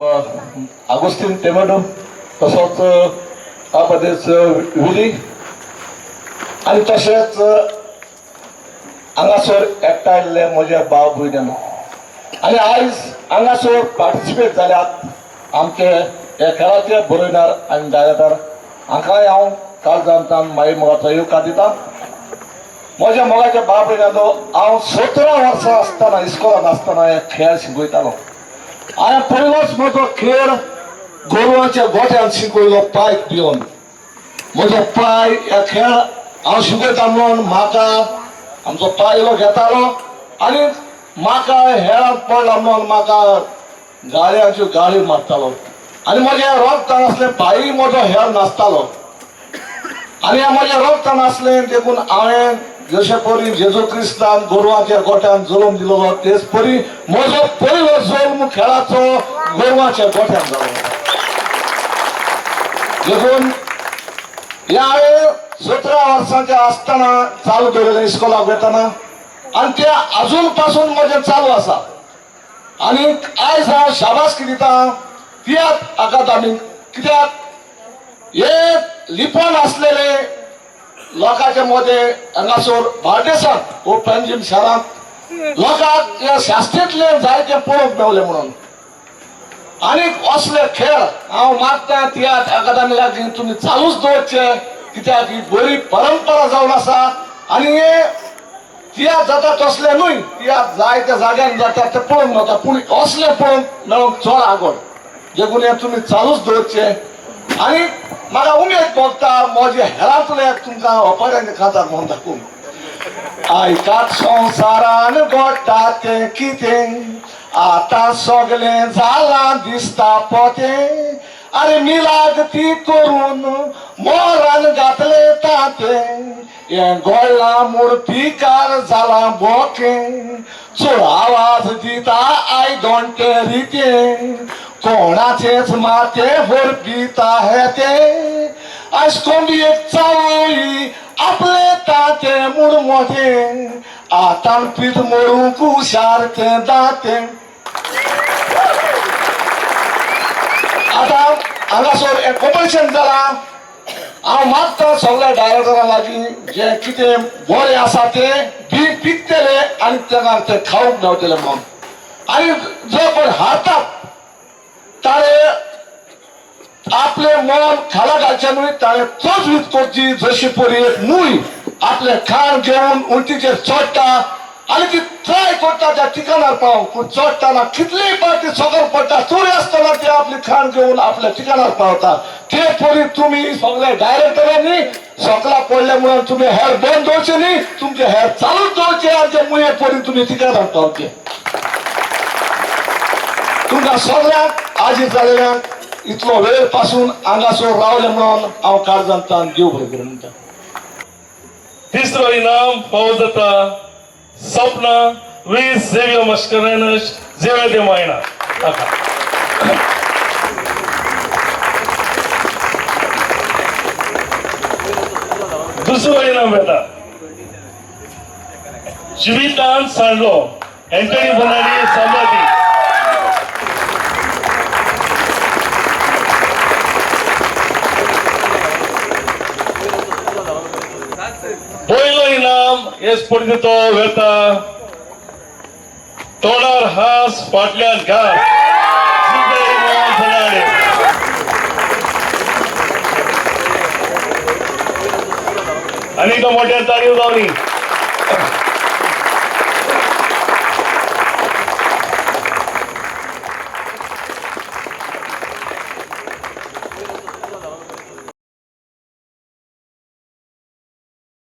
अगोस्तीन टेमेडो तसोच आबादेच विली आणि तसेच हांगासर एकठांयल्ले म्हजे भाव भयण आणि आयज हांगासर पार्टिसिपेट जाल्यात आमचे हे खेळाचे बरोयणार आनी डायरेक्टर हांकांय हांव काळजांतल्यान मागीर मोगाचो येवकार दिता. म्हज्या मोगाच्या भाव भयणांनो, हांव 17 वर्सां आसतना इस्कॉलान आसतना हे खेळ शिकयतालो. हांवें पयलोच म्हजो खेळ गोरवांच्या गोठ्यान शिकयलो पांयक भिवन. म्हजो पाय हे खेळ हांव शिकयता म्हणून म्हाका आमचो पायलो घेतालो आनी म्हाका हेळांत पडला म्हणून म्हाका गाळयांच्यो गाळयो मारतालो आनी म्हज्या रोगतान आसलें पांयय म्हजो हेळ नासतालो आनी म्हज्या रोगतान आसलें देखून हांवें जशे परी जेजू क्रिस्तान गोरवांच्या गोठ्यान जल्म दिलोलो तेच परी म्हजो पयलो जल्म खेळाचो गोरवांच्या गोठ्यान जालो. देखून हांवें 17 वर्सांचे आसतना चालू केलेलें इस्कॉलाक वयताना आनी तें आजून पासून म्हजें चालू आसा. आनी आयज हांव शाबासकी दिता तियात्र अकादमीक, कित्याक हे लिपोन आसलेले लोकांच्या मदें हांगासर बार्देसांत वो पेंजीम शारांत लोकांक हे शास्त्रेंतले जायते पळोवंक मेवले म्हणून. आनी असले खेळ हांव मागता तियात्र अकादमीक तुमी चालूच दवरचे, कित्याक ही बरी परंपरा जावन आसा. आनी हे तियात्र जाता तसले न्हय, तियात्र जायत्या जाग्यान जाता ते पळोवंक मेवता, पूण असले पळोवंक मेळोंक चड आवड. देखून हे तुमी चालूच दवरचे. आनी म्हाका उमेद भोगता म्हजे हेरांतले तुमकां ओपेरांच्या खातार म्हणून दाखोवन. आयकात संवसारान घडटा तें कितें, आतां सगळें जालां दिसता पोतें. अरे मिलागती करून मोरान घातले तातें, हें घडलां मुर्तीकार जाला बोकें. चड आवाज दिता आयदोंटे रितें, कोणाचेच माते हरपिता हे ते. आयज कोंबयेक चावोई आपले ताते म्हूण मोठे, आतां पीठ मरूंक हुशार तें दातें. आतां हांगासर एक कॉम्पिटिशन जालां. हांव मागता सगळ्या डायरेक्टरां लागीं जे कितें बरें आसा तें पिकतले आनी तांकां ते खावंक मेवतले म्हणून. आनी जो कोण हारतात ताणे आपले मन खाला घालचे न्हय, ताणे चोचवीत करची. जशी परी एक मूय आपले खाण घेवन उंटीचेर चडटा आनी ती ट्राय करता त्या ठिकाणार पावंक, पूण चडटाना कितलीय पावटी सकयल पडटा तरी आसतना ती आपली खाण घेवन आपल्या ठिकाणार पावता. ते परी तुमी सगळे डायरेक्टरांनी सकला पडले म्हणून तुमी हेर बंद दवरचे न्ही, तुमचे हेर चालूच दवरचे आनी ते मुये परी तुमी ठिकाणार पावचे. तुमकां सगळ्यांक आजी जालेल्यांक इतलो वेळ पासून हांगासर रावले म्हणून हांव काळजांतल्यान देव बरें करूं म्हणटा. तिसरो इनाम फावो जाता सपना लुईस झेवियर मस्करेनस झेवियर de Moina. दुसरो इनाम येता जिवितान सांडलो एंटनी बनाडी संभाजी. पयलो इनाम हेच पडते तो वेता तोडार हास फाटल्यान घाल आनी तो मोठ्या ताळयो जावनी.